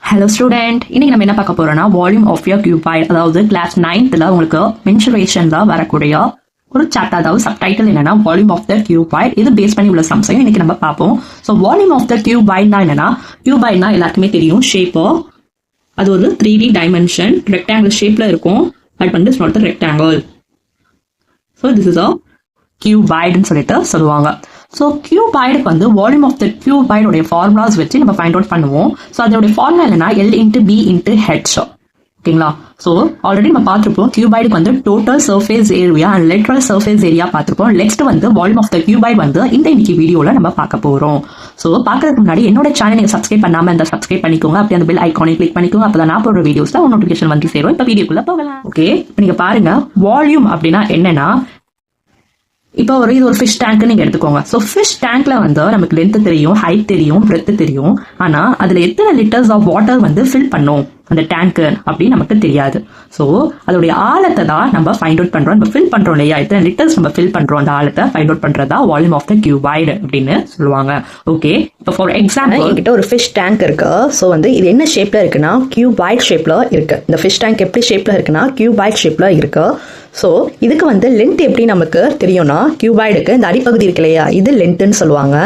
Hello student, இன்னைக்கு நம்ம என்ன பார்க்க போறோம்னா வால்யூம் ஆஃப் யர் கியூபாய்டு, அதாவது கிளாஸ் 9th உங்களுக்கு மென்சுரேஷன்ல வரக்கூடிய ஒரு சாப்டர், அதாவது சப்டைட்டில் என்னன்னா வால்யூம் ஆஃப் த கியூபாய்டு. இது பேஸ் பண்ணி உள்ள சம்ஸையும் இன்னைக்கு நம்ம பார்ப்போம். ஸோ வால்யூம் ஆஃப் த கியூபாய்டுனா என்னன்னா, கியூபாய்டுனா எல்லாருக்குமே தெரியும் ஷேப்பு. அது ஒரு 3D டைமென்ஷன் ரெக்டாங்கிள் ஷேப்ல இருக்கும். பட் வந்து it's not the rectangle. So this is a கியூபாய்டுன்னு சொல்லிட்டு சொல்லுவாங்க. ஸோ கியூபாய்டுக்கு வந்து வால்யூம் ஆஃப் த கியூபாய்டுடைய ஃபார்முலாஸ் வச்சு நம்ம ஃபைண்ட் அவுட் பண்ணுவோம். ஸோ அதோடைய ஃபார்முலா என்னன்னா L into B into H. ஓகேங்களா? ஸோ ஆல்ரெடி நம்ம பார்த்துருப்போம் கியூபாய்டுக்கு வந்து total surface area and lateral surface area பார்த்துருப்போம். நெக்ஸ்ட் வந்து வால்யூம் ஆஃப் த கியூபாய்டு வந்து இன்னைக்கு வீடியோவில் நம்ம பார்க்க போகிறோம். ஸோ பார்க்கறதுக்கு முன்னாடி என்னோட சேனல் நீங்கள் சப்ஸ்கிரைப் பண்ணாமல் இருந்தால் சப்ஸ்கிரைப் பண்ணிக்கோங்க. அப்படி அந்த பெல் ஐக்கானை கிளிக் பண்ணிக்கோங்க. அப்போ தான் நான் போடுற வீடியோஸில் ஒரு நோட்டிஃபிகேஷன் வந்து சேரும். இப்போ வீடியோக்குள்ள போகலாம். ஓகே, இப்போ நீங்கள் பாருங்க வால்யூம் அப்படின்னா என்னன்னா, இப்போ இது ஒரு ஃபிஷ் டேங்க் நீங்க எடுத்துக்கோங்க. ஸோ ஃபிஷ் டேங்க்ல வந்து நமக்கு லென்த் தெரியும், ஹைட் தெரியும், பிரெத் தெரியும். ஆனா அதுல எத்தனை லிட்டர்ஸ் ஆஃப் வாட்டர் வந்து ஃபில் பண்ணும் அந்த டேங்க் அப்படின்னு நமக்கு தெரியாது. ஸோ அதோடைய ஆழத்தை தான் நம்ம ஃபைண்ட் அவுட் பண்றோம். நம்ம ஃபில் பண்றோம் இல்லையா, எத்தனை லிட்டர்ஸ் நம்ம ஃபில் பண்றோம், அந்த ஆழத்தை ஃபைண்ட் அவுட் பண்றதா வால்யூம் ஆஃப் த கியூபாய்டு அப்படின்னு சொல்லுவாங்க. ஓகே, இப்போ ஃபார் எக்ஸாம்பிள் என்கிட்ட ஒரு ஃபிஷ் டேங்க் இருக்கு. ஸோ வந்து இது என்ன ஷேப்ல இருக்குன்னா கியூபாய்டு ஷேப்ல இருக்கு. இந்த ஃபிஷ் டேங்க் எப்படி ஷேப்ல இருக்குன்னா கியூபாய்டு ஷேப்ல இருக்கு. ஸோ இதுக்கு வந்து லென்த் எப்படி நமக்கு தெரியும்னா, கியூபாய்டுக்கு இந்த அடிப்பகுதி இருக்கு இல்லையா, இது லென்த்னு சொல்லுவாங்க.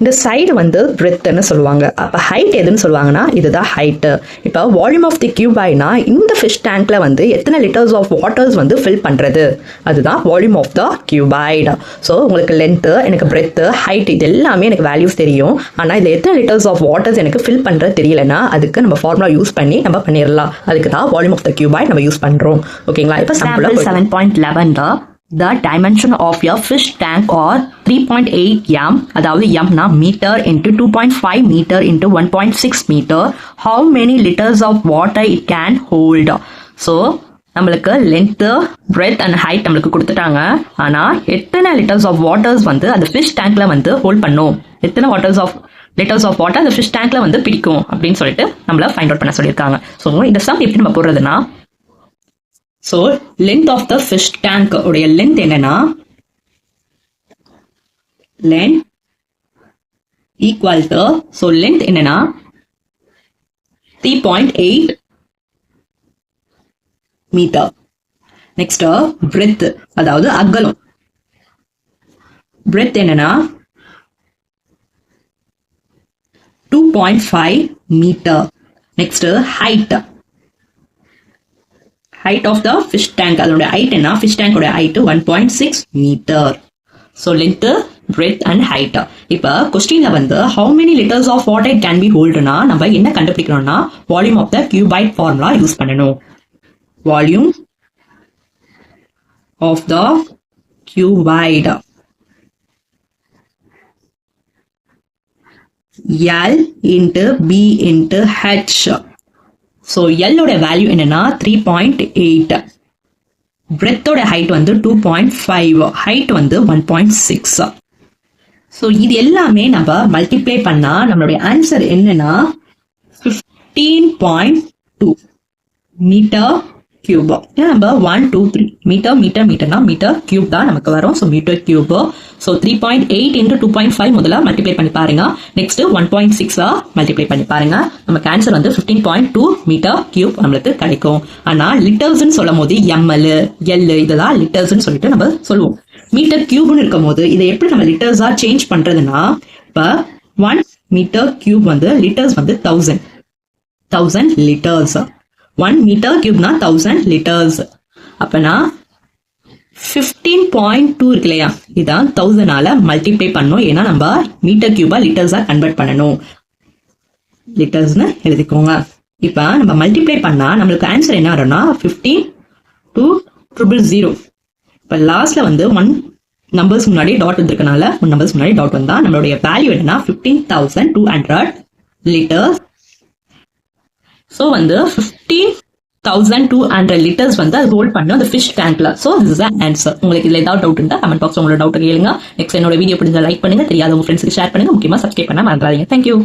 இந்த சைடு வந்து பிரெத்ன்னு சொல்லுவாங்க. அப்போ ஹைட் எதுன்னு சொல்லுவாங்கன்னா இதுதான் ஹைட்டு. இப்போ வால்யூம் ஆஃப் தி கியூபாய்டுனா இந்த ஃபிஷ் டேங்க்ல வந்து எத்தனை லிட்டர்ஸ் ஆஃப் வாட்டர்ஸ் வந்து ஃபில் பண்ணுறது, அதுதான் volume of the cuboid. So உங்களுக்கு லென்த்து, எனக்கு பிரெத்து, ஹைட் இது எல்லாமே எனக்கு வேல்யூஸ் தெரியும். ஆனால் இதில் எத்தனை லிட்டர்ஸ் ஆஃப் வாட்டர்ஸ் எனக்கு ஃபில் பண்ணுறது தெரியலன்னா அதுக்கு நம்ம ஃபார்முலா யூஸ் பண்ணி நம்ம பண்ணிடலாம். அதுக்கு தான் வால்யூம் ஆஃப் த கியூபாய்டு நம்ம யூஸ் பண்ணுறோம். ஓகேங்களா? இப்போ sample 7.11 the dimension of your fish tank or 3.8 m, அதாவது m na meter into 2.5 meter into 1.6 meter, how many liters of water it can hold. So நம்மளுக்கு லென்த், பிரெத் அண்ட் ஹைட் நம்மளுக்கு கொடுத்துட்டாங்க. ஆனா எத்தனை லிட்டர்ஸ் ஆஃப் வாட்டர்ஸ் வந்து அந்த fish டேங்க்ல வந்து ஹோல்ட் பண்ணும், எத்தனை லிட்டர்ஸ் ஆஃப் வாட்டர் அந்த ஃபிஷ் டேங்க்ல வந்து பிடிக்கும் அப்படின்னு சொல்லிட்டு நம்மள ஃபைண்ட் அவுட் பண்ண சொல்லியிருக்காங்க. ஸோ இந்த சம் எப்படி நம்ம போடுறதுன்னா, so length of the fish tank உடைய லென்த் என்னன்னா, length equal to, so length என்னன்னா 3.8 மீட்டர். நெக்ஸ்ட் பிரெத், அதாவது அகலம், பிரெத் என்னன்னா 2.5 metre. Next height of the fish tank, அதோட height என்ன, fish tank ஓட height 1.6 meter. so length, breadth and height. இப்ப கொஸ்டின்ல வந்து how many liters of water it can be hold னா நம்ம என்ன கண்டுபிடிக்கணும்னா volume of the cuboid formula use பண்ணணும். volume of the cuboid L into B into H. So எல்லோட value என்னன்னா 3.8, பிரெத்தோட ஹைட் வந்து 2.5, ஹைட் வந்து 1.6. ஸோ இது எல்லாமே நம்ம மல்டிப்ளை பண்ணா நம்மளுடைய ஆன்சர் என்னன்னா 15.2 மீட்டர் கியூப். நம்ம 1 2 3 மீட்டர்னா மீட்டர் கியூப் தான் நமக்கு வரும். So metre cube. So 3.8 into 2.5 முதல்ல மல்டிப்ளை பண்ணி பாருங்க. நெக்ஸ்ட் 1.6 மல்டிப்ளை பண்ணி பாருங்க. நமக்கு ஆன்சர் வந்து 15.2 மீட்டர் கியூப் நம்மளுக்கு கிடைக்கும். ஆனா லிட்டர்ஸ் சொல்லும் போது எம்எல் எல் இதெல்லாம் லிட்டர்ஸ் சொல்லிட்டு நம்ம சொல்லுவோம். மீட்டர் கியூப்னு இருக்கும் போது இதை எப்படி நம்ம லிட்டர்ஸா சேஞ்ச் பண்றதுன்னா, இப்ப 1 மீட்டர் கியூப் வந்து லிட்டர்ஸ் வந்து 1000 லிட்டர்ஸ். 1 metre கியூப்னா 1000 litres. அப்பனா 15.2 இருக்கு இல்லையா, இதான் 1000ஆல மல்டிப்ளை பண்ணணும். ஏன்னா நம்ம மீட்டர் கியூபா லிட்டர்ஸா கன்வெர்ட் பண்ணணும். லிட்டர்ஸ்னு எழுதிக்கோங்க. இப்ப நம்ம மல்டிப்ளை பண்ணா நம்மளுக்கு ஆன்சர் என்ன வரும்னா 15,200. இப்ப லாஸ்ட்ல வந்து 1 நம்பர்ஸ் முன்னாடி டாட் வந்திருக்கனால 1 நம்பர்ஸ் முன்னாடி டாட் வந்தா நம்மளுடைய வேல்யூ என்னன்னா 15,200 லிட்டர்ஸ். ஸோ வந்து 15,200 லிட்டர்ஸ் வந்து அது ஹோல்ட் பண்ணும் அந்த ஃபிஷ் டேங்க்ல. So this is answer. உங்களுக்கு இதுல ஏதாவது டவுட் இருந்தா கமெண்ட் பாக்ஸ் உங்களோட டவுட் கேளுங்க. நெக்ஸ்ட் என்னோட வீடியோ பிடிச்சா லைக் பண்ணுங்க, தெரியாத உங்க ஃப்ரெண்ட்ஸ்க்கு ஷேர் பண்ணுங்க, முக்கியமா சப்ஸ்கிரைப் பண்ண மறந்துடாதீங்க. தேங்க்யூ.